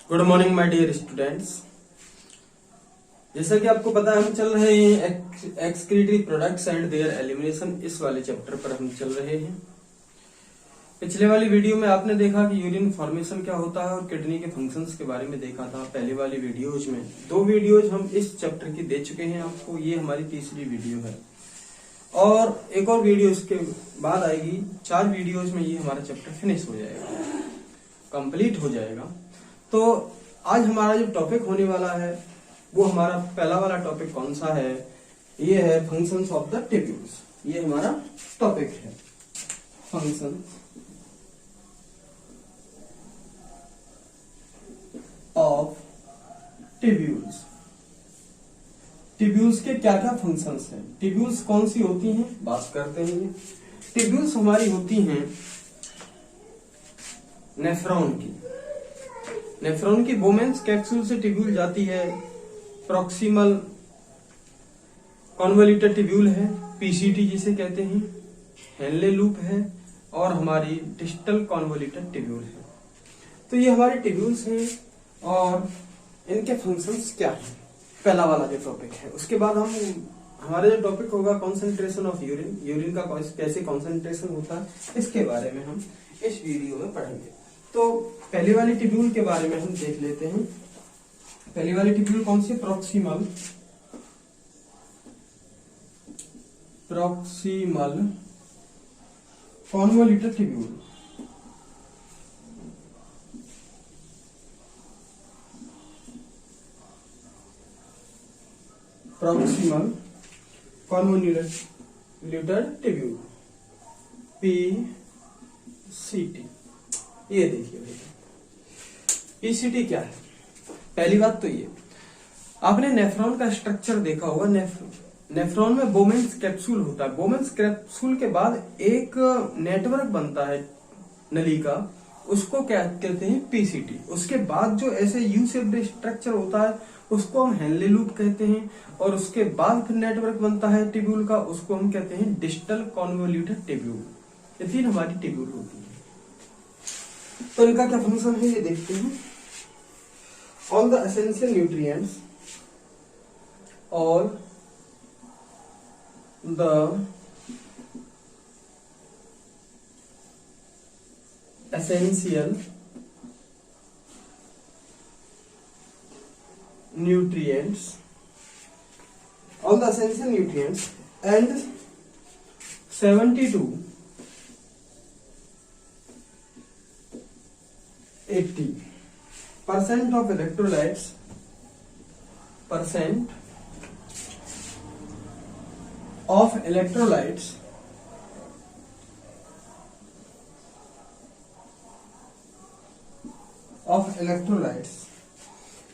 Good morning my dear students. जैसा कि आपको पता है हम चल रहे हैं excretory products and their elimination, इस वाले चैप्टर पर हम चल रहे हैं। पिछले वाली वीडियो में आपने देखा कि यूरिन फॉर्मेशन क्या होता है और किडनी के फंक्शंस के बारे में देखा था। पहले वाली वीडियोज में 2 वीडियोज हम इस चैप्टर की दे चुके हैं आपको, ये हमारी तीसरी वीडियो है और एक और वीडियो इसके बाद आएगी। 4 वीडियोज में ये हमारा चैप्टर फिनिश हो जाएगा, कंप्लीट हो जाएगा। तो आज हमारा जो टॉपिक होने वाला है वो हमारा पहला वाला टॉपिक कौन सा है? ये है फंक्शंस ऑफ द ट्यूब्यूल्स। ये हमारा टॉपिक है फंक्शन ऑफ ट्यूब्यूल्स। ट्यूब्यूल्स के क्या क्या फंक्शंस हैं, ट्यूब्यूल्स कौन सी होती हैं, बात करते हैं। ये ट्यूब्यूल्स हमारी होती हैं नेफ्रॉन की। नेफ्रॉन की बोमेंस कैप्सूल से ट्यूब्यूल जाती है, प्रॉक्सिमल कॉन्वोल्यूटेड ट्यूब्यूल है, पीसीटी जिसे कहते हैं, हेनले लूप है और हमारी डिस्टल कॉन्वोल्यूटेड ट्यूब्यूल है। तो ये हमारे ट्यूब्यूल्स हैं और इनके फंक्शंस क्या हैं, पहला वाला जो टॉपिक है। उसके बाद हमारा जो टॉपिक होगा कॉन्सेंट्रेशन ऑफ यूरिन, यूरिन का कैसे कॉन्सेंट्रेशन होता है, इसके बारे में हम इस वीडियो में पढ़ेंगे। तो पहली वाली ट्यूब्यूल के बारे में हम देख लेते हैं। पहली वाली ट्यूब्यूल कौन सी? Proximal convoluted tubule. Proximal convoluted tubule, PCT. ये देखिए भैया, पीसीटी क्या है? पहली बात तो ये, आपने नेफ्रॉन का स्ट्रक्चर देखा होगा। नेफ्रॉन में बोमेंस कैप्सूल होता है। बोमेंस कैप्सूल के बाद एक नेटवर्क बनता है नली का, उसको क्या कहते हैं? पीसीटी। उसके बाद जो ऐसे यू शेप्ड स्ट्रक्चर होता है उसको हम हेनले लूप कहते हैं और उसके बाद फिर नेटवर्क बनता है ट्यूब्यूल का, उसको हम कहते हैं डिस्टल कॉन्वोल्यूटेड ट्यूब्यूल। ये 3 हमारी ट्यूब्यूल होती है। तो इनका क्या फंक्शन है ये देखते हैं। All the essential nutrients, all the essential nutrients, all the essential nutrients and 70-80% of electrolytes,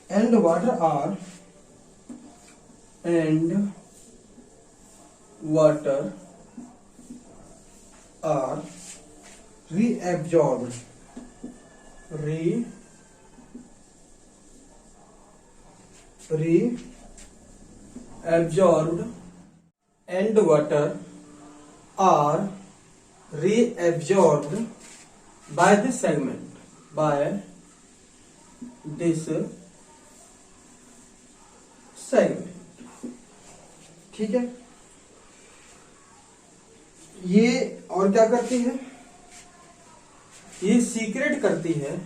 and water are reabsorbed and water are reabsorbed by this segment, ठीक है। ये और क्या करती है? ये सीक्रेट करती है,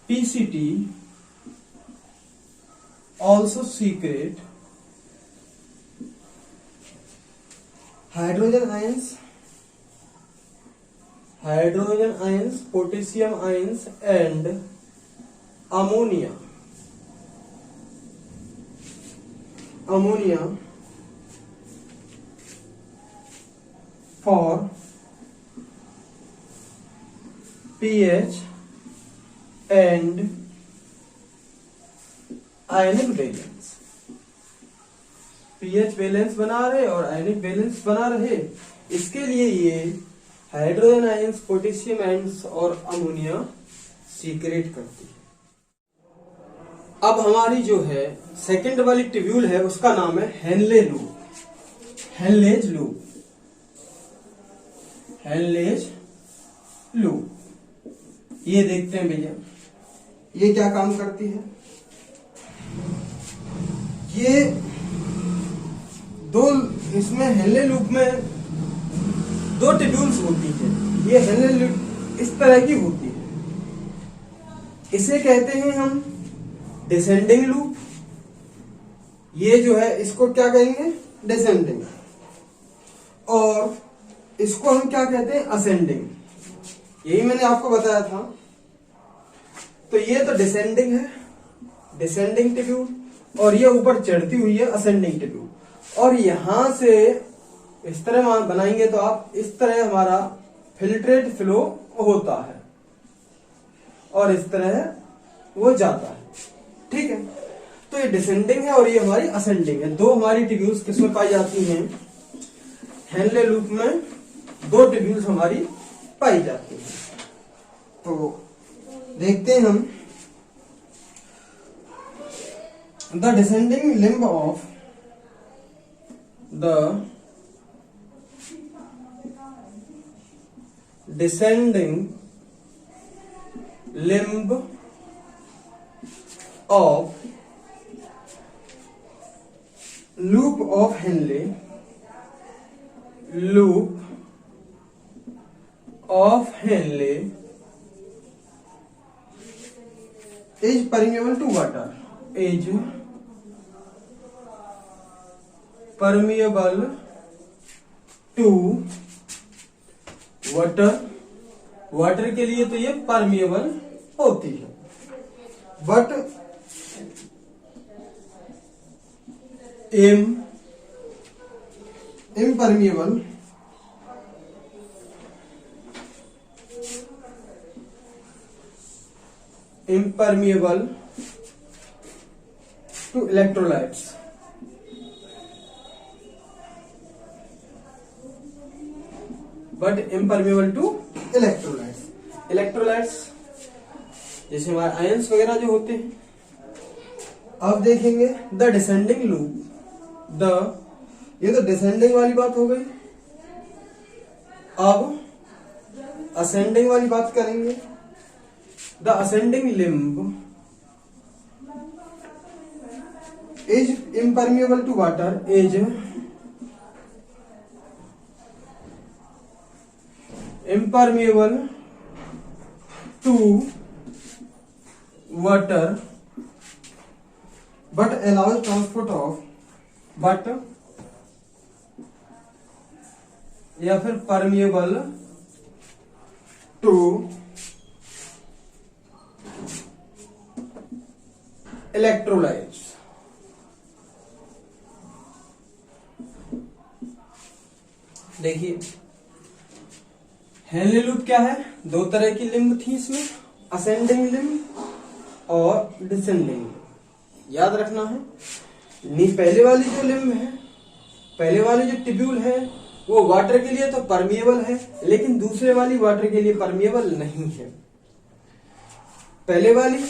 PCT also secret hydrogen ions, potassium ions and ammonia for pH and ionic balance. PH balance बना रहे और आयनिक बैलेंस बना रहे, इसके लिए ये हाइड्रोजन आयंस, पोटेशियम आयंस और अमोनिया सीक्रेट करती है। अब हमारी जो है सेकंड वाली ट्यूब्यूल है उसका नाम है Henle loop, Henle's loop, Henle's loop. ये देखते हैं भैया, ये क्या काम करती है, ये दो, इसमें हेनले लूप में दो ट्यूब्यूल्स होती है। ये हेनले लूप इस तरह की होती है, इसे कहते हैं हम डिसेंडिंग लूप। ये जो है इसको क्या कहेंगे, डिसेंडिंग, और इसको हम क्या कहते हैं, असेंडिंग। यही मैंने आपको बताया था। तो ये तो डिसेंडिंग है, डिसेंडिंग ट्यूब्यूल, और ये ऊपर चढ़ती हुई है असेंडिंग ट्यूब्यूल। और यहां से इस तरह बनाएंगे तो आप इस तरह हमारा फिल्ट्रेट फ्लो होता है और इस तरह वो जाता है। ठीक है, तो ये डिसेंडिंग है और ये हमारी असेंडिंग है। दो हमारी ट्यूब्यूल्स किसमें पाई जाती हैं, हेनले लूप में दो ट्यूब्यूल्स हमारी पाई जाती हैं। तो देखते हैं हम, the descending limb of the descending limb of loop of Henle, loop of Henle is permeable to water, is permeable to water. Water के लिए तो ये परमिएबल होती है, but impermeable to electrolytes. But impermeable to electrolytes. Electrolytes जैसे हमारे ions वगैरह जो होते हैं। अब देखेंगे द डिसेंडिंग लूप, ये तो डिसेंडिंग वाली बात हो गई। अब असेंडिंग वाली बात करेंगे। The ascending limb is impermeable to water, is impermeable to water but allows transport of, but या फिर permeable to electrolytes। देखिए हेनले लूप क्या है, दो तरह की लिम्ब थी इसमें, असेंडिंग लिम्ब और डिसेंडिंग लिम्ब। याद रखना है, पहले वाली जो लिम्ब है, पहले वाली जो ट्यूब्यूल है वो वाटर के लिए तो परमिएबल है, लेकिन दूसरे वाली वाटर के लिए परमिएबल नहीं है। पहले वाली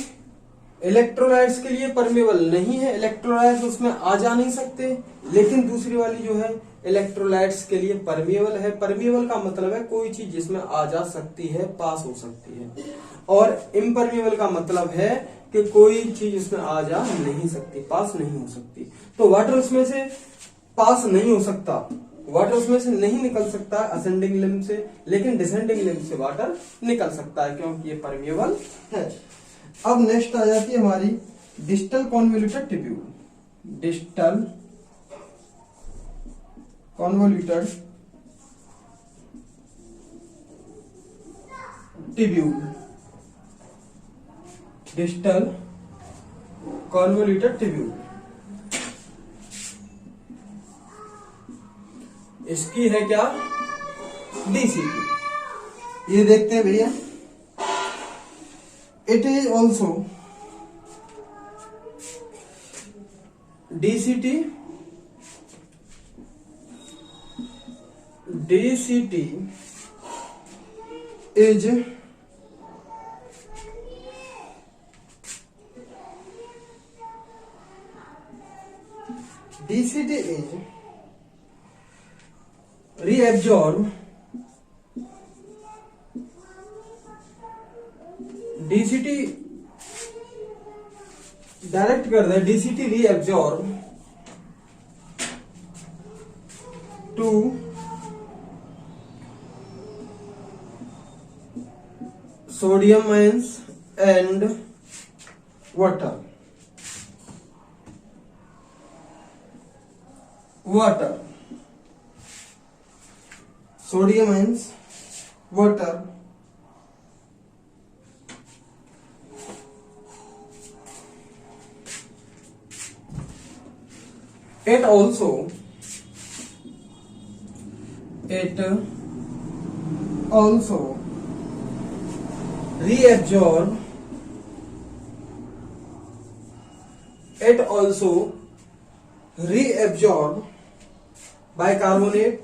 इलेक्ट्रोलाइट्स के लिए परमिएबल नहीं है, इलेक्ट्रोलाइट्स उसमें आ जा नहीं सकते, लेकिन दूसरी वाली जो है इलेक्ट्रोलाइट्स के लिए परमिएबल है। परमिएबल का मतलब है कोई चीज जिसमें आ जा सकती है, पास हो सकती है, और इम्परमिएबल का मतलब है कि कोई चीज उसमें आ जा नहीं सकती, पास नहीं हो सकती। तो वाटर उसमें से पास नहीं हो सकता, वाटर उसमें से नहीं निकल सकता असेंडिंग लिम्ब से, लेकिन डिसेंडिंग लिम्ब से वाटर निकल सकता है क्योंकि ये परमिएबल है। अब नेक्स्ट आ जाती है हमारी distal convoluted tubule. Distal convoluted tubule, distal convoluted tubule. इसकी है क्या, डीसीटी। ये देखते हैं भैया, it is also DCT, DCT is reabsorb, DCT direct कर दे DCT reabsorb to sodium ions and water sodium ions, water, it also reabsorb bicarbonate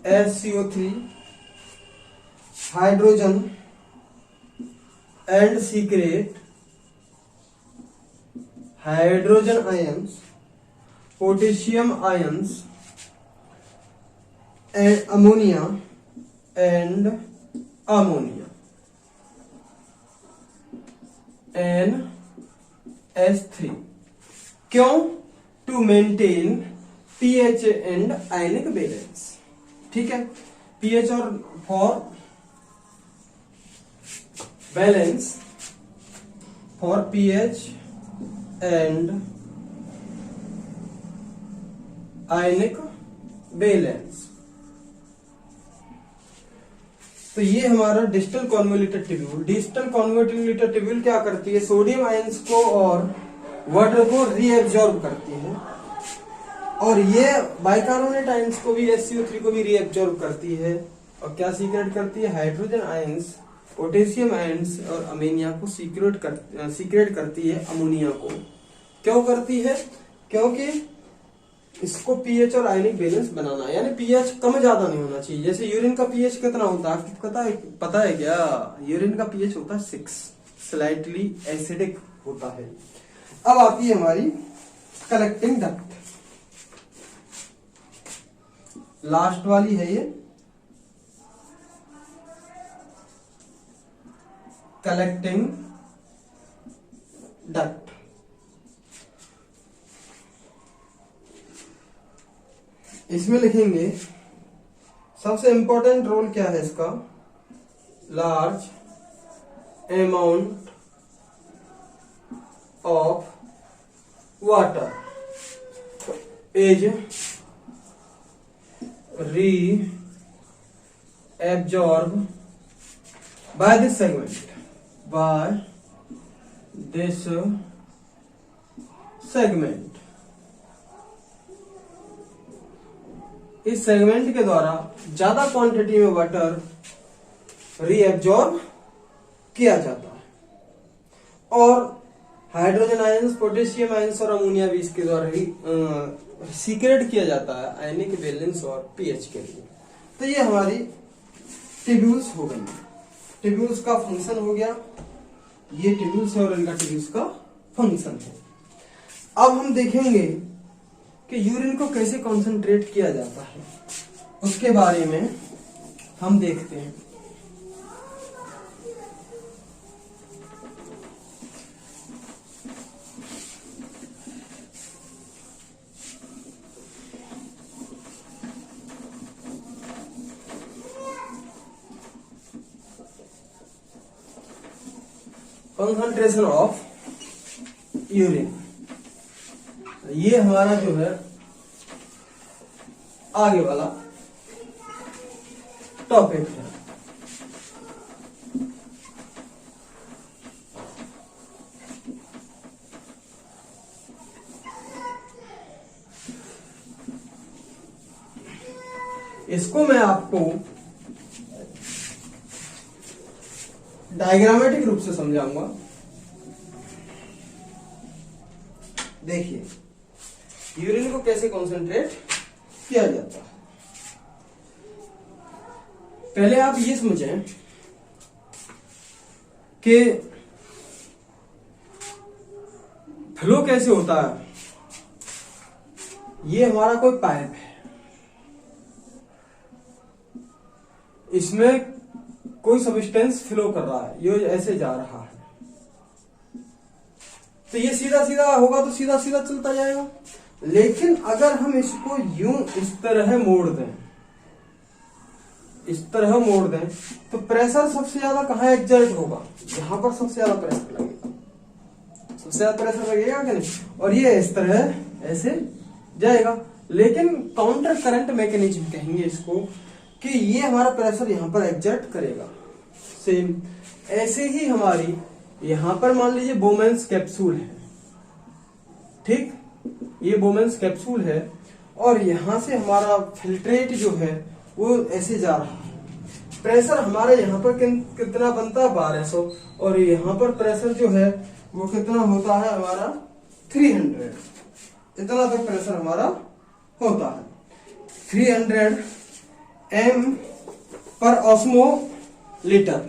SCO3 hydrogen and secrete hydrogen ions, potassium ions and ammonia NS3 क्यों? To maintain pH and ionic balance. ठीक है, pH और for balance, for pH and ionic balance. तो ये हमारा distal convoluted tubule. Distal convoluted tubule क्या करती है? सोडियम आयंस को और वाटर को रीएब्जॉर्ब करती है, और ये बाइकार्बोनेट आयंस को भी SCO3 को भी रीएब्जॉर्ब करती है। और क्या सीक्रेट करती है? हाइड्रोजन आयंस, पोटेशियम आयंस और अमोनिया को सीक्रेट करती है अमोनिया को। क्यों करती है? क्योंकि इसको pH और आयनिक बैलेंस बनाना है, यानी pH कम ज्यादा नहीं होना चाहिए। जैसे यूरिन का pH कितना होता है आपको पता है क्या? यूरिन का pH होता है 6, स्लाइटली एसिडिक होता है। अब आती है हमारी कलेक्टिंग डक्ट, लास्ट वाली है ये कलेक्टिंग डक्ट। इसमें लिखेंगे सबसे इंपॉर्टेंट रोल क्या है इसका? Large amount of water is reabsorbed by this segment, इस सेगमेंट के द्वारा ज्यादा क्वांटिटी में वाटर रीएब्जॉर्ब किया जाता है, और हाइड्रोजन आयंस, पोटेशियम आयंस और अमोनिया भी इसके द्वारा ही सीक्रेट किया जाता है आयनिक बैलेंस और pH के लिए। तो ये हमारी ट्यूब्यूल्स हो गई। ट्यूब्यूल्स का फंक्शन हो गया, ये ट्यूब्यूल्स है और इनका ट्यूब्यूल्स का फंक्शन है। अब हम देखेंगे कि यूरिन को कैसे कॉन्सेंट्रेट किया जाता है, उसके बारे में हम देखते हैं। कंसंट्रेशन ऑफ यूरिन, ये हमारा जो है आगे वाला टॉपिक है। इसको मैं आपको डायग्रामेटिक रूप से समझाऊंगा। देखिए यूरिन को कैसे कंसंट्रेट किया जाता है। पहले आप ये समझें कि फ्लो कैसे होता है। ये हमारा कोई पाइप है, इसमें कोई सब्सटेंस फ्लो कर रहा है, ये ऐसे जा रहा है। तो ये सीधा सीधा होगा तो सीधा सीधा चलता जाएगा। लेकिन अगर हम इसको यूं इस तरह मोड़ दें, इस तरह मोड़ दें, तो प्रेशर सबसे ज्यादा कहाँ एग्जर्ट होगा, यहां पर सबसे ज्यादा प्रेशर लगेगा, सबसे ज्यादा प्रेशर लगेगा कि नहीं, और ये इस तरह ऐसे जाएगा। लेकिन काउंटर करंट मैकेनिज्म कहेंगे इसको, कि ये हमारा प्रेशर यहां पर एग्जर्ट करेगा। सेम ऐसे ही हमारी यहां पर मान लीजिए बोमेंस कैप्सूल है, ठीक, ये बोमेंस कैप्सूल है, और यहां से हमारा फिल्ट्रेट जो है वो ऐसे जा रहा है। प्रेशर हमारा यहाँ पर कितना बनता है 1200, और यहाँ पर प्रेशर जो है वो कितना होता है हमारा 300, इतना तक प्रेशर हमारा होता है। 300 m पर ऑस्मोलीटर,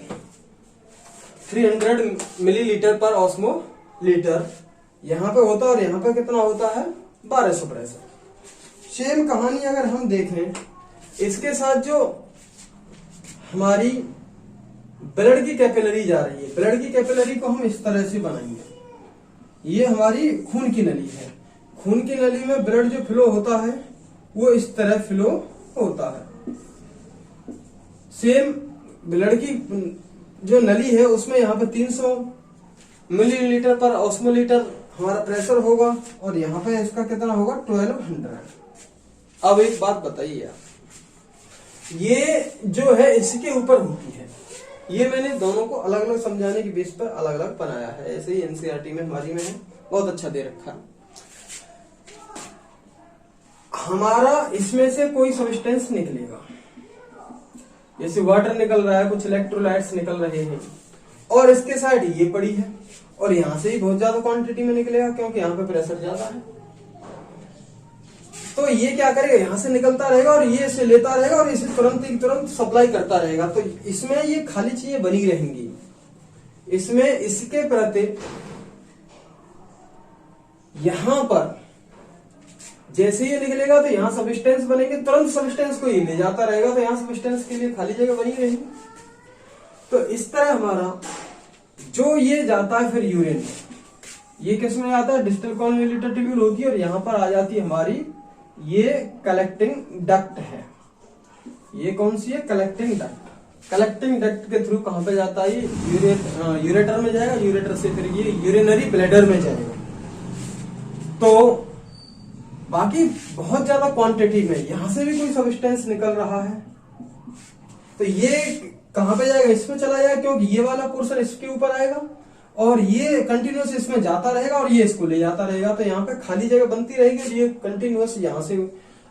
300 मिलीलीटर पर ऑस्मोलीटर यहां पे होता है, और यहां पे कितना होता है 1200 प्रेशर। सेम कहानी अगर हम देखें इसके साथ, जो हमारी ब्लड की कैपिलरी जा रही है, ब्लड की कैपिलरी को हम इस तरह से बनाएंगे, ये हमारी खून की नली है, खून की नली में ब्लड जो फ्लो होता है वो इस तरह फ्लो होता है। सेम ब्लड की जो नली है उसमें यहाँ पे 300 मिलीलीटर पर ऑस्मोलीटर हमारा प्रेशर होगा, और यहाँ पे इसका कितना होगा 1200। अब एक बात बताइए आप, ये जो है इसके ऊपर होती है, ये मैंने दोनों को अलग अलग समझाने की बेस पर अलग अलग बनाया है, ऐसे ही एनसीईआरटी में हमारी में है, बहुत अच्छा दे रखा है। हमारा इसमें से कोई सब्सटेंस निकलेगा, जैसे वाटर निकल रहा है, कुछ इलेक्ट्रोलाइट्स निकल रहे हैं, और इसके साइड ये पड़ी है, और यहां से ही बहुत ज्यादा क्वांटिटी में निकलेगा क्योंकि यहाँ पे प्रेशर ज्यादा है। तो ये क्या करेगा, यहां से निकलता रहेगा और ये इसे लेता रहेगा और इसे तुरंत ही तुरंत सप्लाई करता रहेगा। तो इसमें ये खाली चीजें बनी रहेंगी, इसमें इसके प्रति यहां पर जैसे ये निकलेगा तो यहां सब्सटेंस बनेंगे, तुरंत सब्सटेंस को ये ले जाता रहेगा, तो यहां सब्सटेंस के लिए खाली जगह बनी रहेगी। तो इस तरह हमारा जो ये जाता है फिर यूरिन, ये किस में आता है, डिस्टल कॉन्वोल्यूटेड ट्यूब्यूल होती है, और यहां पर आ जाती है हमारी ये कलेक्टिंग डक्ट है। ये कौन सी है, कलेक्टिंग डक्ट। कलेक्टिंग डक्ट के थ्रू कहां पे जाता है, यूरेटर में जाएगा, यूरेटर से फिर ये यूरिनरी ब्लैडर में जाएगा। तो बाकी बहुत ज्यादा क्वांटिटी में यहां से भी कोई सब्सटेंस निकल रहा है, तो ये कहां पे जाएगा, इसमें चला जाएगा, क्योंकि ये वाला पोर्शन इसके ऊपर आएगा और ये कंटिन्यूअस इसमें जाता रहेगा और ये इसको ले जाता रहेगा। तो यहाँ पे खाली जगह बनती रहेगी और ये कंटिन्यूअस यहाँ से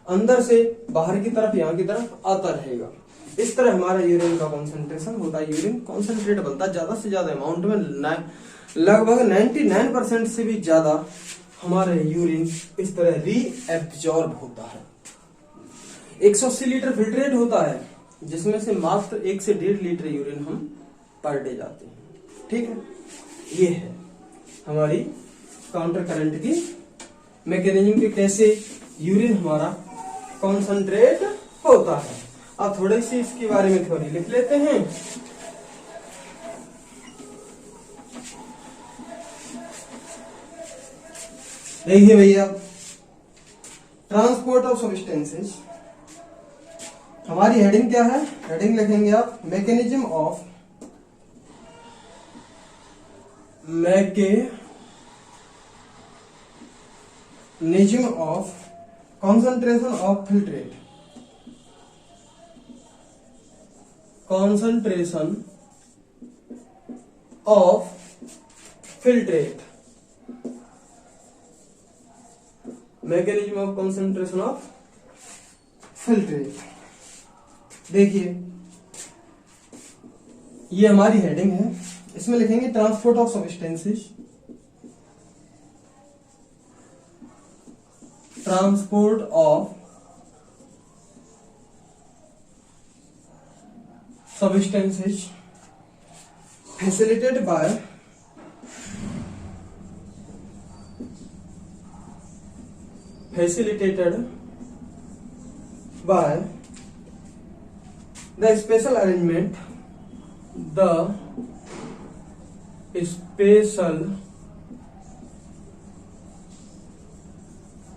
अंदर से बाहर की तरफ यहाँ की तरफ आता रहेगा। इस तरह हमारा यूरिन का कॉन्सेंट्रेशन होता है। यूरिन कॉन्सेंट्रेट बनता है ज्यादा से ज्यादा अमाउंट में, लगभग 99% से भी ज्यादा हमारा यूरिन इस तरह रीएब्जॉर्ब होता है। 180 लीटर फिल्ट्रेट होता है, जिसमें से मात्र 1 से 1.5 लीटर यूरिन हम पर डे जाते हैं। ठीक है, ये है हमारी काउंटर करंट की मैकेनिज्म के कैसे यूरिन हमारा कॉन्सेंट्रेट होता है। अब थोड़ी सी इसके बारे में थोड़ी लिख लेते हैं। देखिए भैया, ट्रांसपोर्ट ऑफ सब्सटेंसेस, हमारी हेडिंग क्या है, हेडिंग लिखेंगे आप mechanism of concentration of filtrate, concentration of filtrate, mechanism of concentration of filtrate। देखिए ये हमारी हेडिंग है, इसमें लिखेंगे transport of substances, transport of substances facilitated by the special arrangement, the special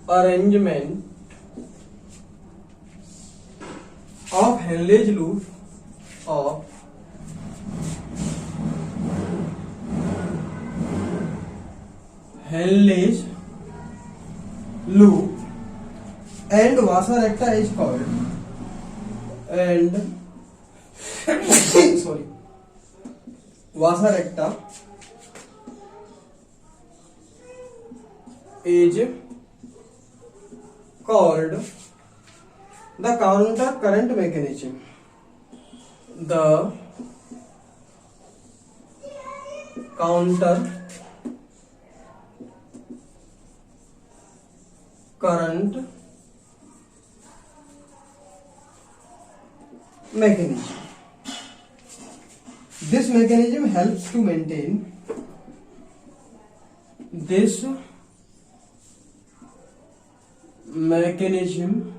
arrangement of Henle's loop of Henle's loop and Vasa recta is called and sorry Vasa recta is called the counter current mechanism. The counter current mechanism. This mechanism helps to maintain this mechanism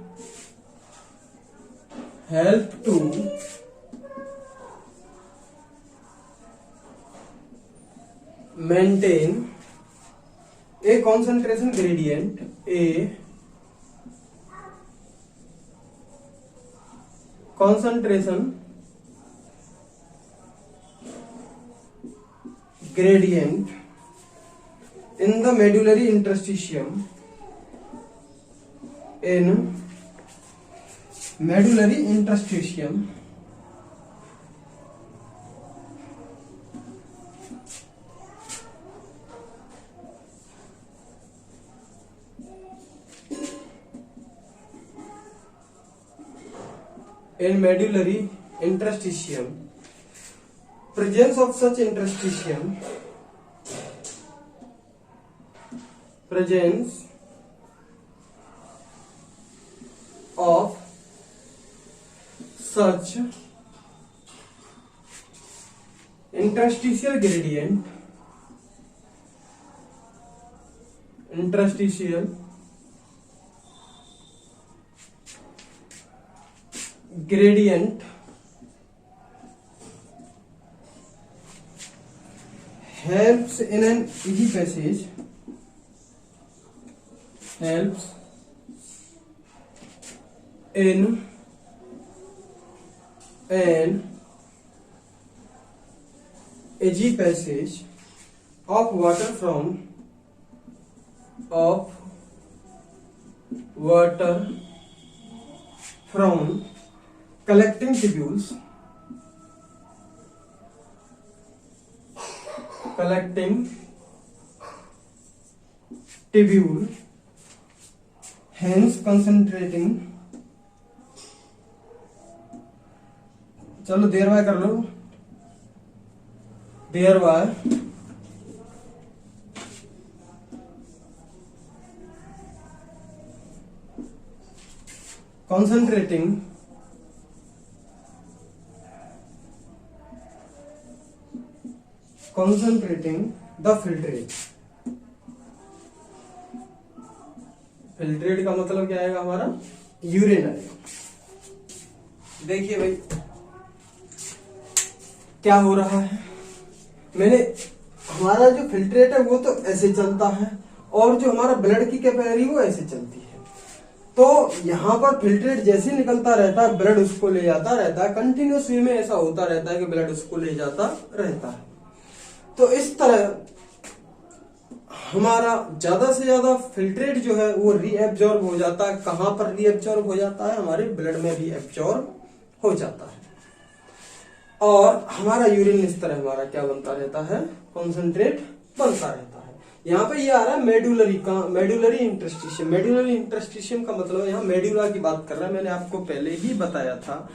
help to maintain a concentration gradient, a concentration gradient in the medullary interstitium, in medullary interstitium in medullary interstitium. Presence of such interstitium, presence of such interstitial gradient, interstitial gradient helps in an easy passage, helps in an easy passage of water from collecting tubules, hence concentrating, चलो thereby कर लो, thereby concentrating the filtrate. Filtrate का मतलब क्या आएगा हमारा, urine आएगा। देखिए भाई क्या हो रहा है, हमारा जो फिल्ट्रेट है वो तो ऐसे चलता है और जो हमारा ब्लड की कैपिलरी वो ऐसे चलती है। तो यहाँ पर फिल्ट्रेट जैसे निकलता रहता है ब्लड उसको ले जाता रहता है, कंटिन्यूस वे में ऐसा होता रहता है कि ब्लड उसको ले जाता रहता है। तो इस तरह हमारा ज्यादा से ज्यादा फिल्ट्रेट जो है वो रीएब्जॉर्ब हो जाता है। कहां पर रीएब्जॉर्ब हो जाता है, हमारे ब्लड में रीएब्जॉर्ब हो जाता है और हमारा यूरिन इस तरह हमारा क्या बनता रहता है, कॉन्सेंट्रेट बनता रहता है। यहाँ पे ये आ रहा है मेडुलरी इंटरस्टिशियम। मेडुलरी इंटरस्टिशियम का मतलब यहाँ मेडुला की बात कर रहा है। मैंने आपको पहले ही बताया था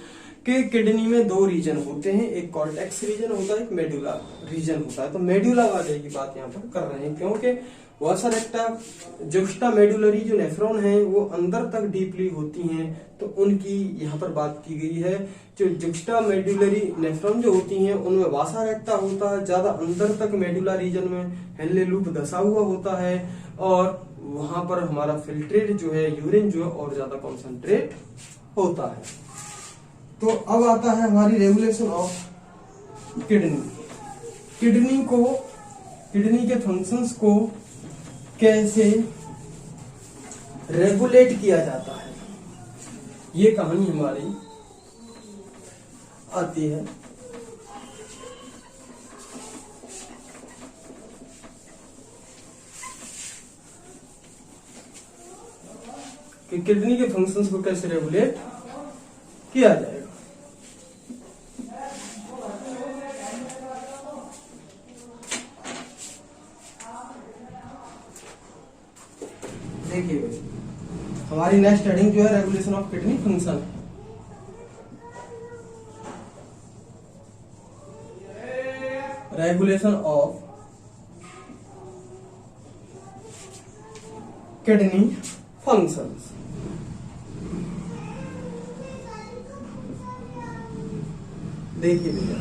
कि किडनी में दो रीजन होते हैं, एक कॉर्टेक्स रीजन होता है, एक मेडुला रीजन होता है। तो मेडुला वाले की बात यहाँ पर कर रहे हैं क्योंकि वासा रेक्टा जुक्स्टा मेडुलरी जो नेफ्रॉन है वो अंदर तक डीपली होती हैं, तो उनकी यहाँ पर बात की गई है। जो जुक्स्टा मेडुलरी नेफ्रॉन जो होती हैं उनमें वासा रेक्टा होता है, ज्यादा अंदर तक मेडुला रीजन में हेनले लूप धसा हुआ होता है और वहां पर हमारा फिल्ट्रेट जो है, यूरिन जो है और ज्यादा कॉन्सेंट्रेट होता है। तो अब आता है हमारी रेगुलेशन ऑफ किडनी। किडनी के फंक्शंस को कैसे रेगुलेट किया जाता है। ये कहानी हमारी आती है कि किडनी के फंक्शंस को कैसे रेगुलेट किया जाएगा। देखिए हमारी नेक्स्ट हेडिंग जो है रेगुलेशन ऑफ किडनी फंक्शन है। Regulation of kidney functions. देखिए भैया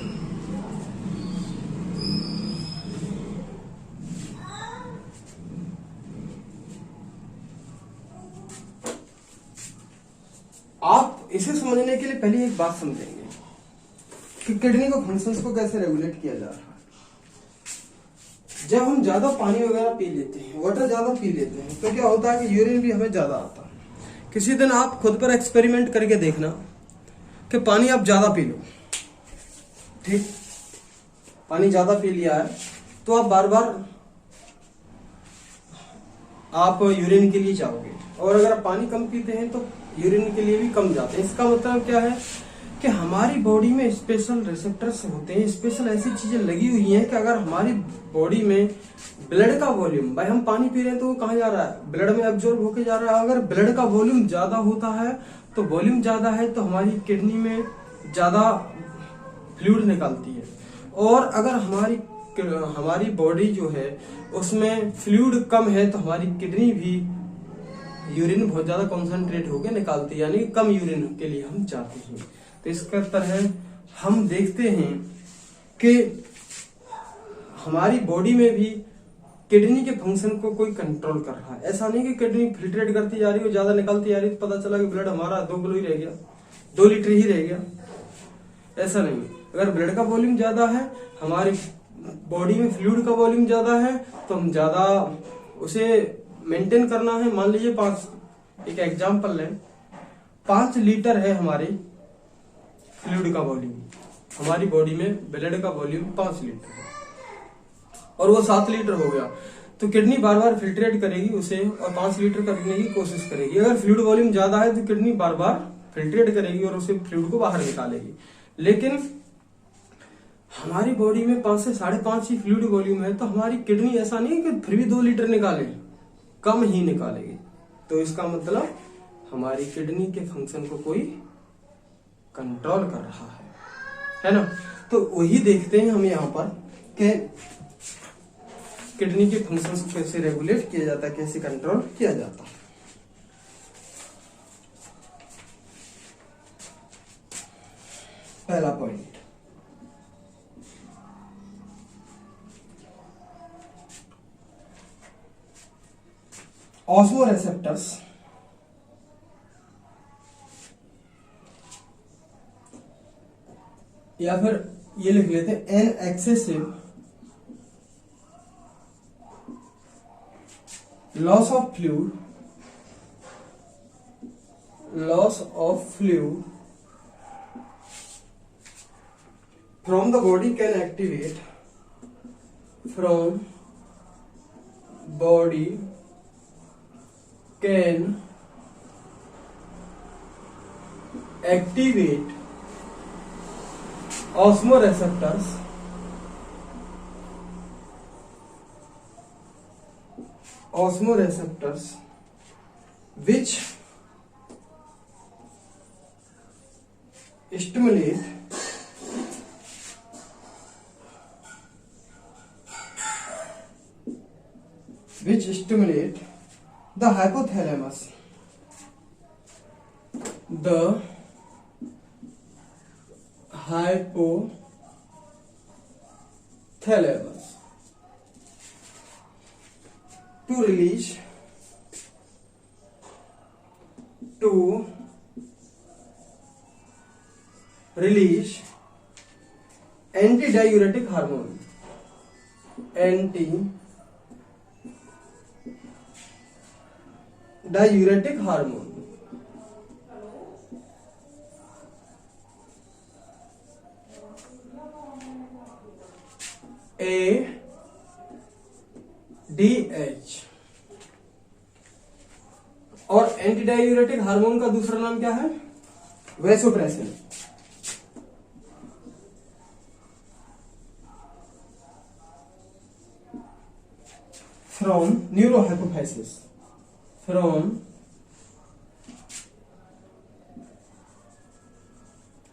आप इसे समझने के लिए पहले एक बात समझेंगे कि किडनी को फंक्शंस को कैसे रेगुलेट किया जा रहा है। जब हम ज्यादा पानी वगैरह पी लेते हैं, वाटर ज्यादा पी लेते हैं, तो क्या होता है कि यूरिन भी हमें ज्यादा आता है। किसी दिन आप खुद पर एक्सपेरिमेंट करके देखना कि पानी आप ज्यादा पी लो, ठीक, पानी ज्यादा पी लिया है तो आप बार बार आप यूरिन के लिए जाओगे, और अगर आप पानी कम पीते हैं तो यूरिन के लिए भी कम जाते हैं। इसका मतलब क्या है कि हमारी बॉडी में स्पेशल रिसेप्टर्स होते हैं, स्पेशल ऐसी चीजें लगी हुई हैं कि अगर हमारी बॉडी में ब्लड का वॉल्यूम, भाई हम पानी पी रहे हैं तो वो कहाँ जा रहा है, ब्लड में एब्जॉर्ब होके जा रहा है। अगर ब्लड का वॉल्यूम ज्यादा होता है तो वॉल्यूम ज्यादा है तो हमारी किडनी में ज्यादा फ्लूइड निकालती है, और अगर हमारी बॉडी जो है उसमें फ्लूइड कम है तो हमारी किडनी भी यूरिन बहुत ज्यादा कॉन्सेंट्रेट होकर निकालती है, यानी कम यूरिन के लिए हम जाते हैं। तो इसका तरह हम देखते हैं कि हमारी बॉडी में भी किडनी के फंक्शन को कोई कंट्रोल कर रहा है। ऐसा नहीं कि किडनी फिल्ट्रेट करती जा रही हो, ज्यादा निकालती जा रही है, पता चला कि ब्लड हमारा 2 किलो ही रह गया, 2 लीटर ही रह गया। ऐसा नहीं, अगर ब्लड का वॉल्यूम ज्यादा है, हमारी बॉडी में फ्लूइड का वॉल्यूम ज्यादा है, तो हम ज्यादा उसे मेंटेन करना है। मान लीजिए 5, एक एग्जांपल लें, 5 लीटर है हमारी फ्लूइड का वॉल्यूम, हमारी बॉडी में ब्लड का वॉल्यूम 5 लीटर है और वो 7 लीटर हो गया, तो किडनी बार बार फिल्ट्रेट करेगी उसे और 5 लीटर करने की कोशिश करेगी। अगर फ्लूइड वॉल्यूम ज्यादा है तो किडनी बार बार फिल्ट्रेट करेगी और उसे फ्लूइड को बाहर निकालेगी। लेकिन हमारी बॉडी में 5 से 5.5 ही फ्लूइड वॉल्यूम है, तो हमारी किडनी ऐसा नहीं है कि फिर भी 2 लीटर निकाले, कम ही निकालेगी। तो इसका मतलब हमारी किडनी के फंक्शन को कोई कंट्रोल कर रहा है ना। तो वही देखते हैं हम यहाँ पर कि किडनी के फंक्शंस को कैसे रेगुलेट किया जाता है, कैसे कंट्रोल किया जाता है। पहला पॉइंट, ऑस्मोरेसेप्टर्स या फिर ये लिख लेते हैं an excessive loss of fluid from the body can activate osmoreceptors which stimulate the hypothalamus, to release antidiuretic hormone, diuretic hormone. ADH। और एंटी डायूरेटिक हार्मोन का दूसरा नाम क्या है? Vasopressin. From neurohypophysis, from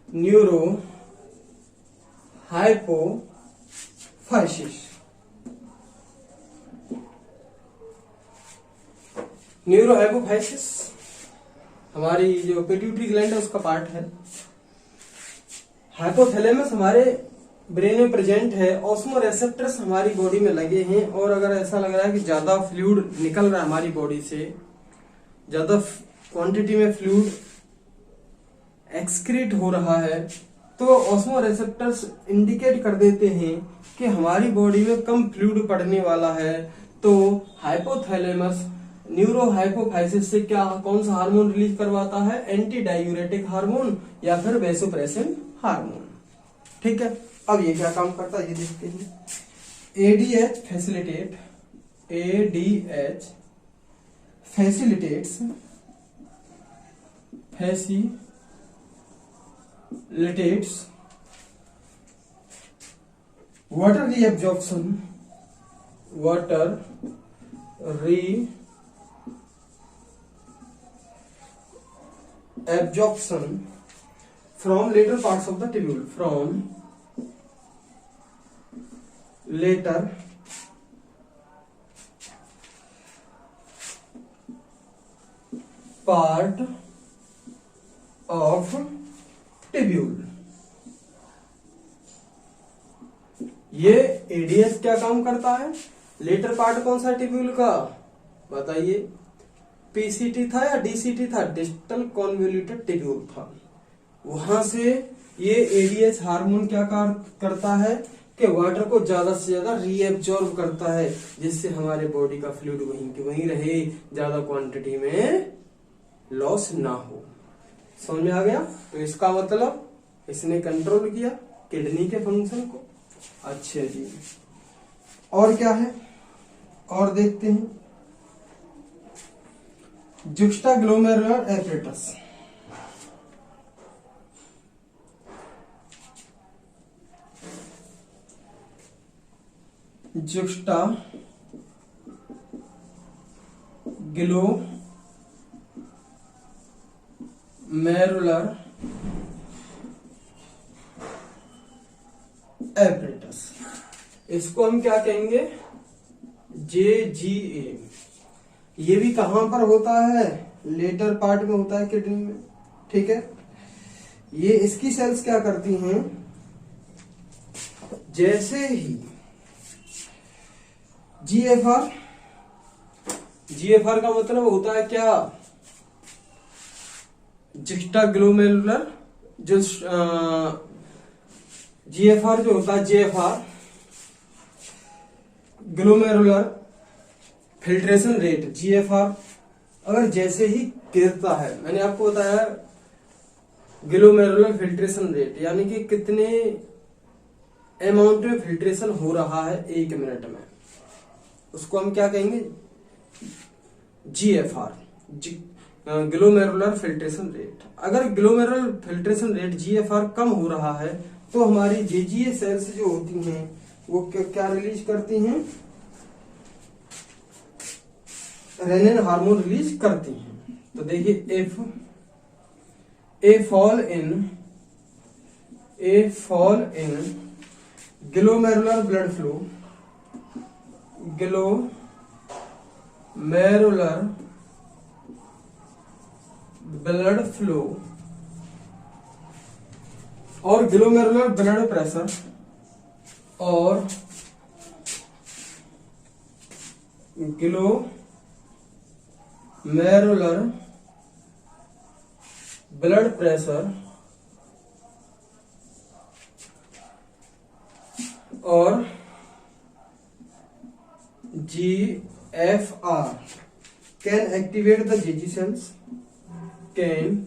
neurohypophysis. Neurohypophysis हमारी जो pituitary gland है उसका पार्ट है। हाइपोथैलेमस हमारे ब्रेन में प्रेजेंट है। ऑस्मो रेसेप्टर्स हमारी बॉडी में लगे हैं, और अगर ऐसा लग रहा है कि ज्यादा फ्लूइड निकल रहा है हमारी बॉडी से, ज्यादा क्वांटिटी में फ्लूइड एक्सक्रीट हो रहा है, तो ऑस्मो रेसेप्टर्स इंडिकेट कर देते हैं कि हमारी बॉडी में कम फ्लूइड पड़ने वाला है। तो हाइपोथैलेमस न्यूरोहाइपोफाइसिस से क्या, कौन सा हार्मोन रिलीज करवाता है? एंटी डायूरेटिक हार्मोन या फिर वैसोप्रेसिन हार्मोन। ठीक है, अब ये क्या काम करता है ये देखते हैं। ADH facilitates water reabsorption from later parts of the tubule, from later part of tubule। ये एडीएस क्या काम करता है? लेटर पार्ट कौन सा टिब्यूल का बताइए? पीसीटी था या डीसीटी था? डिस्टल कॉन्वोल्यूटेड टिब्यूल था। वहां से ये एडीएच हार्मोन क्या करता है कि वाटर को ज्यादा से ज्यादा रीएब्जॉर्ब करता है, जिससे हमारे बॉडी का फ्लूइड वहीं के वहीं रहे, ज्यादा क्वांटिटी में लॉस ना हो। समझ में आ गया? तो इसका मतलब इसने कंट्रोल किया किडनी के फंक्शन को। अच्छा जी, और क्या है और देखते हैं। जुक्स्टाग्लोमेरुलर एपरेटस, जुक्स्टाग्लोमेरुलर एपरेटस, इसको हम क्या कहेंगे? JGA। ये भी कहां पर होता है? लेटर पार्ट में होता है किडनी में। ठीक है, ये इसकी सेल्स क्या करती हैं? जैसे ही GFR का मतलब होता है क्या? जुक्स्टाग्लोमेरुलर, जो GFR जो होता है, JFR glomerular filtration rate, GFR अगर जैसे ही गिरता है, मैंने आपको बताया ग्लोमेरुलर फिल्ट्रेशन रेट यानी कि कितने अमाउंट में फिल्ट्रेशन हो रहा है 1 मिनट में, उसको हम क्या कहेंगे? GFR, glomerular filtration rate. अगर ग्लोमेरुलर फिल्ट्रेशन रेट GFR कम हो रहा है तो हमारी JGA सेल्स जो होती हैं वो क्या रिलीज करती हैं? रेनिन हार्मोन रिलीज करती हैं। तो देखिए, a fall in glomerular blood flow, glomerular blood flow और ग्लोमेरुलर ब्लड प्रेशर और ग्लोमेरुलर ब्लड प्रेशर और GFR can activate the JG cells, can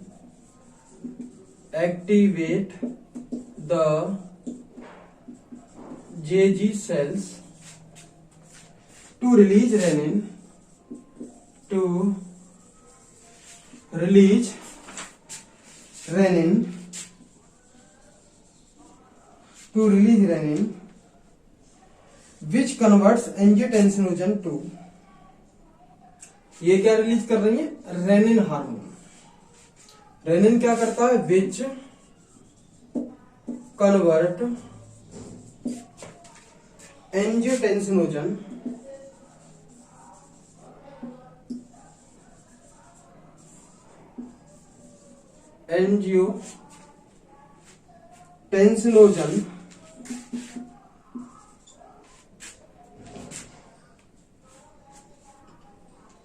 activate the JG cells to release renin, to release renin, to release renin, which converts angiotensinogen to, ये क्या release कर रही है? Rennin hormone. Rennin क्या करता है? Which convert angiotensinogen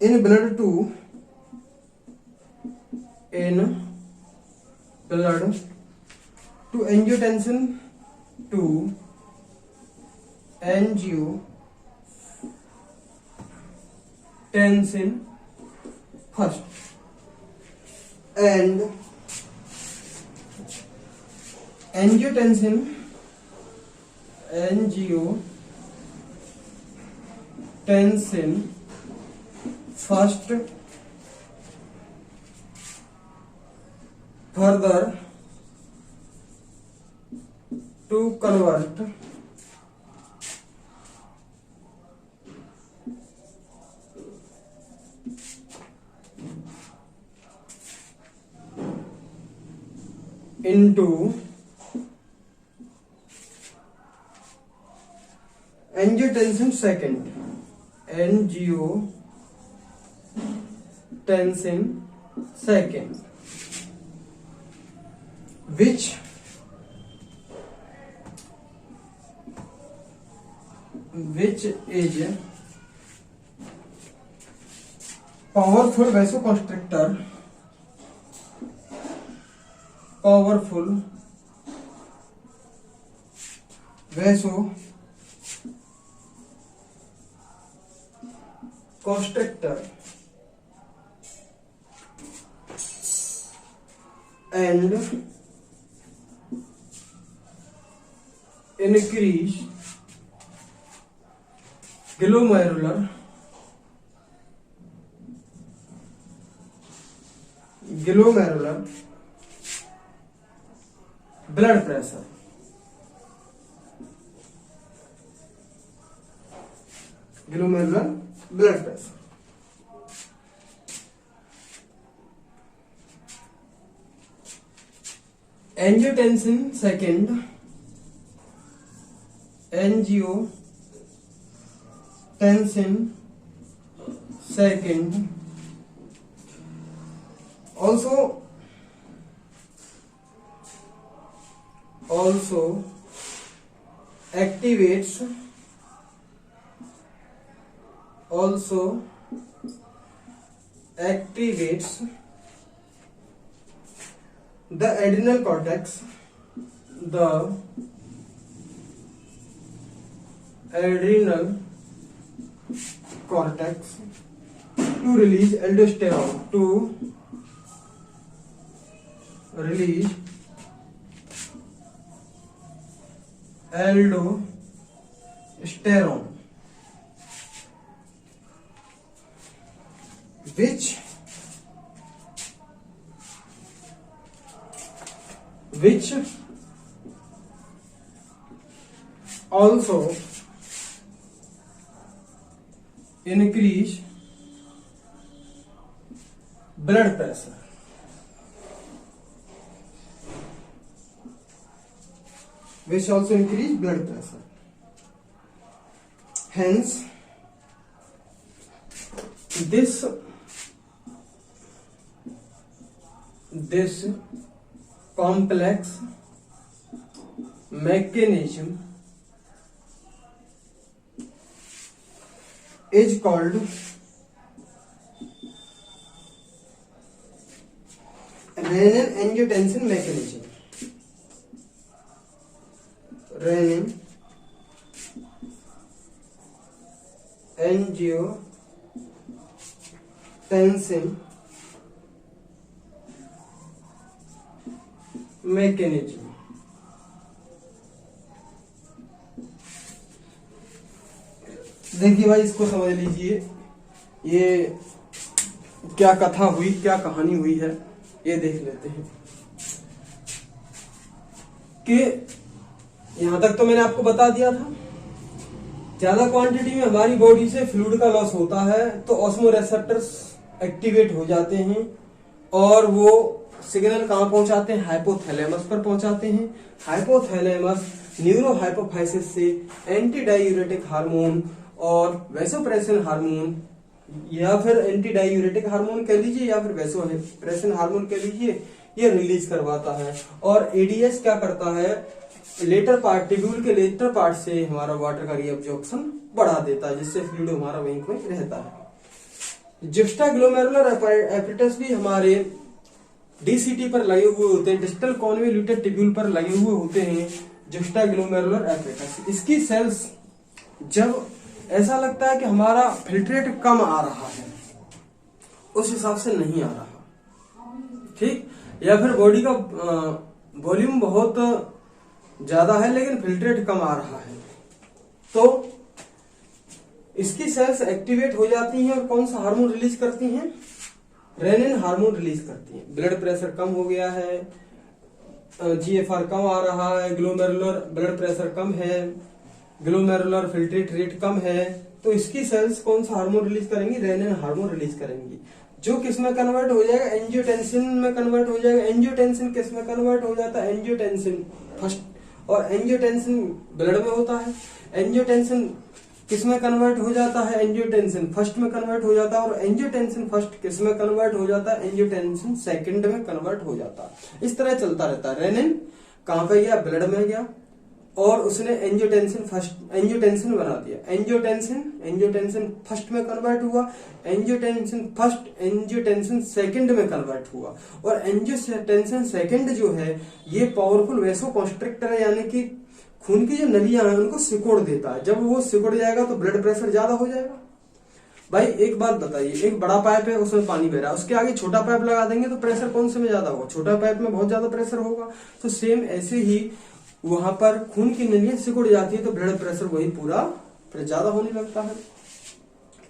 in blood to angiotensin to angiotensin first, and angiotensin first further to convert into angiotensin second, angiotensin second, which is powerful vasoconstrictor, powerful vasoconstrictor and increase glomerular blood pressure. Glomerular blood pressure. Angiotensin second, angiotensin second also activates the adrenal cortex, to release aldosterone, which also increase blood pressure. Which also increase blood pressure. Hence, this complex mechanism is called renin-angiotensin mechanism. Renin-angiotensin tension mechanism. देखिए भाई, इसको समझ लीजिए, ये क्या कथा हुई, क्या कहानी हुई है, ये देख लेते हैं कि यहां तक तो मैंने आपको बता दिया था। ज्यादा क्वांटिटी में हमारी बॉडी से फ्लूइड का लॉस होता है तो ऑस्मोरेसेप्टर्स एक्टिवेट हो जाते हैं और वो सिग्नल कहां पहुंचाते हैं, हाइपोथैलेमस पर पहुंचाते हैं। हाइपोथैलेमस न्यूरो हाइपोफाइसिस से एंटी डायूरेटिक हार्मोन और वैसोप्रेसिन हार्मोन, या फिर एंटी डायूरेटिक हार्मोन कह लीजिए या फिर वैसोप्रेसिन हार्मोन कह लीजिए, ये रिलीज करवाता है। और एडीएस क्या करता है, लेटर पार्ट, टिब्यूल के लेटर पार्ट से हमारा वाटर का रीअब्जॉर्प्शन बढ़ा देता है, जिससे फ्लूइड हमारा वहीं पे रहता है। जुक्स्टाग्लोमेरुलर एपरेटस भी हमारे डीसीटी पर लगे हुए होते हैं, डिस्टल कॉन्वोल्यूटेड टिब्यूल पर लगे हुए होते हैं जुक्स्टाग्लोमेरुलर एपरेटस। इसकी सेल्स जब ऐसा लगता है कि हमारा फिल्ट्रेट कम आ रहा है, उस हिसाब से नहीं आ रहा, ठीक, या फिर बॉडी का वॉल्यूम बहुत ज्यादा है लेकिन फिल्ट्रेट कम आ रहा है, तो इसकी सेल्स एक्टिवेट हो जाती हैं और कौन सा हार्मोन रिलीज करती हैं, रेनिन हार्मोन रिलीज करती हैं। ब्लड प्रेशर कम हो गया है, जीएफआर कम आ रहा है, ग्लोमेरुलर ब्लड प्रेशर कम है, ग्लोमेरुलर फिल्ट्रेट रेट कम है, तो इसकी सेल्स कौन सा हार्मोन रिलीज करेंगी, रेनिन हार्मोन रिलीज करेंगी, जो किस में कन्वर्ट हो जाएगा, एंजियोटेंसिन में कन्वर्ट हो जाएगा। एंजियोटेंसिन किस में कन्वर्ट हो जाता है, एंजियोटेंसिन फर्स्ट, और एंजियोटेंसिन ब्लड में होता है। एंजियोटेंसिन किस में कन्वर्ट हो जाता है, एंजियोटेंसिन फर्स्ट में कन्वर्ट हो जाता है, और एंजियोटेंसिन फर्स्ट किस में कन्वर्ट हो जाता है, एंजियोटेंसिन सेकंड में कन्वर्ट हो जाता है। इस तरह चलता रहता है। रेनिन कहां पे गया, ब्लड में गया और उसने एंजियोटेंसिन बना दिया। एंजियोटेंसिन फर्स्ट में कन्वर्ट हुआ, एंजियोटेंसिन फर्स्ट एंजियोटेंसिन सेकंड में कन्वर्ट हुआ, और एंजियोटेंसिन सेकंड जो है ये पावरफुल वैसोकंस्ट्रिक्टर है, यानी कि खून की जो नलियां हैं उनको सिकोड़ देता है। जब वो सिकोड़ जाएगा तो ब्लड प्रेशर ज्यादा हो जाएगा। भाई एक बात बताइए, एक बड़ा पाइप है उसमें पानी बह रहा है, उसके आगे छोटा पाइप लगा देंगे तो प्रेशर कौन से में ज्यादा होगा, छोटा पाइप में बहुत ज्यादा प्रेशर होगा। तो सेम ऐसे ही वहां पर खून की नलियां सिकुड़ जाती है तो ब्लड प्रेशर वही पूरा फिर ज्यादा होने लगता है,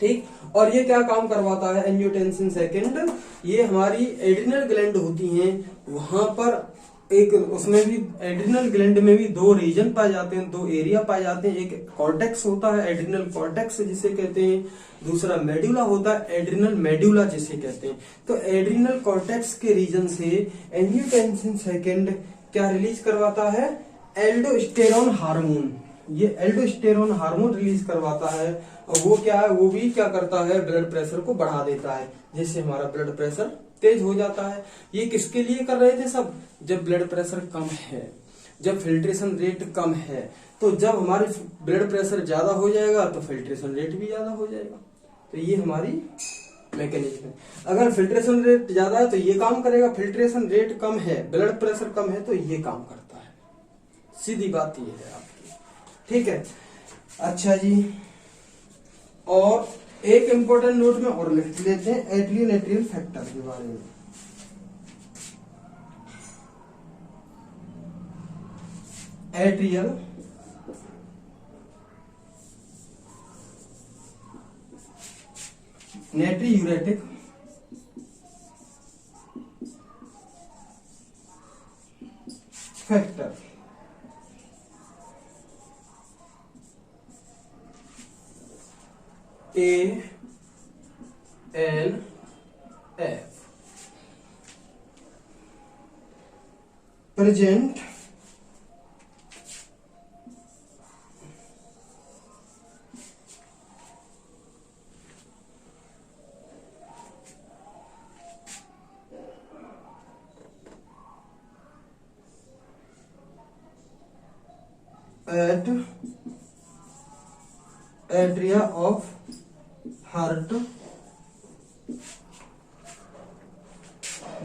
ठीक। और ये क्या काम करवाता है, एंजियोटेंसिन सेकंड, ये हमारी एड्रिनल ग्लैंड होती हैं, वहां पर एक उसमें भी एड्रिनल ग्लैंड में भी दो रीजन पाए जाते हैं, दो एरिया पाए जाते हैं। एक कॉर्टेक्स होता है, एड्रिनल कॉर्टेक्स जिसे कहते हैं, दूसरा मेडुला होता है, एड्रिनल मेडुला जिसे कहते हैं। तो एड्रिनल कॉर्टेक्स के रीजन से एंजियोटेंसिन सेकंड क्या रिलीज करवाता है, एल्डोस्टेरोन हार्मोन। ये एल्डोस्टेरोन हार्मोन रिलीज करवाता है, और वो क्या है, वो भी क्या करता है, ब्लड प्रेशर को बढ़ा देता है, जिससे हमारा ब्लड प्रेशर तेज हो जाता है। ये किसके लिए कर रहे थे सब, जब ब्लड प्रेशर कम है, जब फिल्ट्रेशन रेट कम है, तो जब हमारे ब्लड प्रेशर ज्यादा हो जाएगा तो फिल्ट्रेशन रेट भी ज्यादा हो जाएगा। तो ये हमारी मैकेनिज्म है। अगर फिल्ट्रेशन रेट ज्यादा है तो ये काम करेगा, फिल्ट्रेशन रेट कम है, ब्लड प्रेशर कम है तो ये काम करता है। सीधी बात ये है आपकी, ठीक है। अच्छा जी, और एक इंपॉर्टेंट नोट में और लिख लेते हैं एट्रियल एट्रियल फैक्टर के बारे में। Atrial natriuretic factor, ANF, present at atria of heart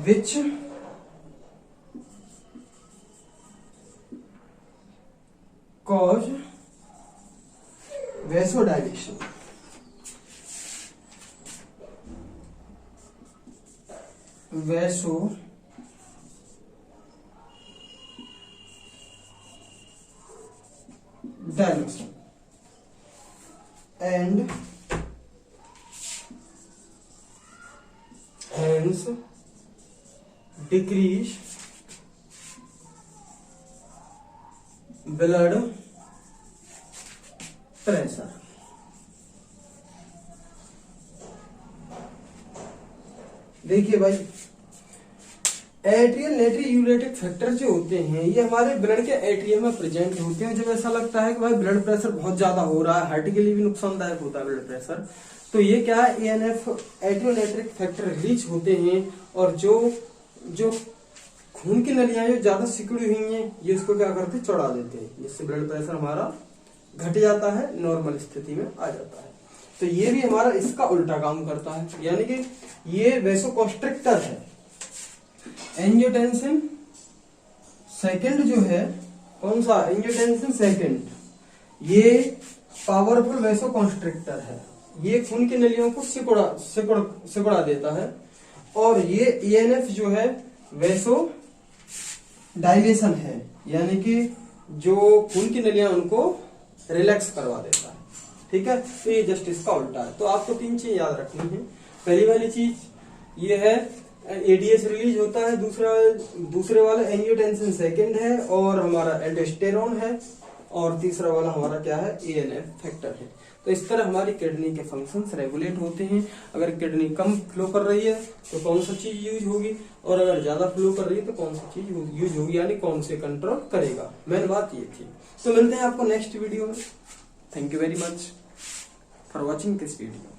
which cause vasodilation। Vasodilation and hence decrease blood pressure। देखिए भाई, एट्रियल नेट्री यूरेटिक फैक्टर जो होते हैं ये हमारे ब्लड के एट्रियम में प्रेजेंट होते हैं। जब ऐसा लगता है कि भाई ब्लड प्रेशर बहुत ज्यादा हो रहा है, हार्ट के लिए भी नुकसानदायक होता है ब्लड प्रेशर, तो ये क्या है, एएनएफ एट्रियोनेट्रिक फैक्टर रिलीज होते हैं और जो खून की नलियां जो ज्यादा सिकुड़ी हुई हैं ये इसको क्या करते हैं, चढ़ा देते हैं, जिससे ब्लड प्रेशर हमारा घट जाता है, नॉर्मल स्थिति में आ जाता है। तो ये भी हमारा इसका उल्टा काम करता है, यानी कि ये वैसोकॉन्स्ट्रिक्टर है। एंजियोटेंसिन सेकंड जो है, कौन सा, एंजियोटेंसिन सेकंड, ये पावरफुल वैसोकॉन्स्ट्रिक्टर है। ये खून की नलियों को सिकुड़ा देता है। और ये ईएनएफ जो है वैसो डायलेशन है, यानी कि जो खून की नलियां उनको रिलैक्स करवा देता है। ठीक है, तो ये जस्ट इसका उल्टा है। तो आपको 3 चीज याद रखनी है। पहली वाली चीज ये है एडीएस रिलीज होता है, दूसरे वाला एंजियोटेंसिन सेकंड है और हमारा एल्डोस्टेरोन है, और तीसरा वाला हमारा क्या है, एएनएफ फैक्टर है। तो इस तरह हमारी किडनी के फंक्शंस रेगुलेट होते हैं। अगर किडनी कम फ्लो कर रही है तो कौन सा चीज यूज होगी, और अगर ज्यादा फ्लो कर रही है तो कौन सी चीज यूज होगी, यानी कौन से कंट्रोल करेगा। मेन बात ये थी। तो मिलते हैं आपको नेक्स्ट वीडियो में। Thank you very much for watching this video.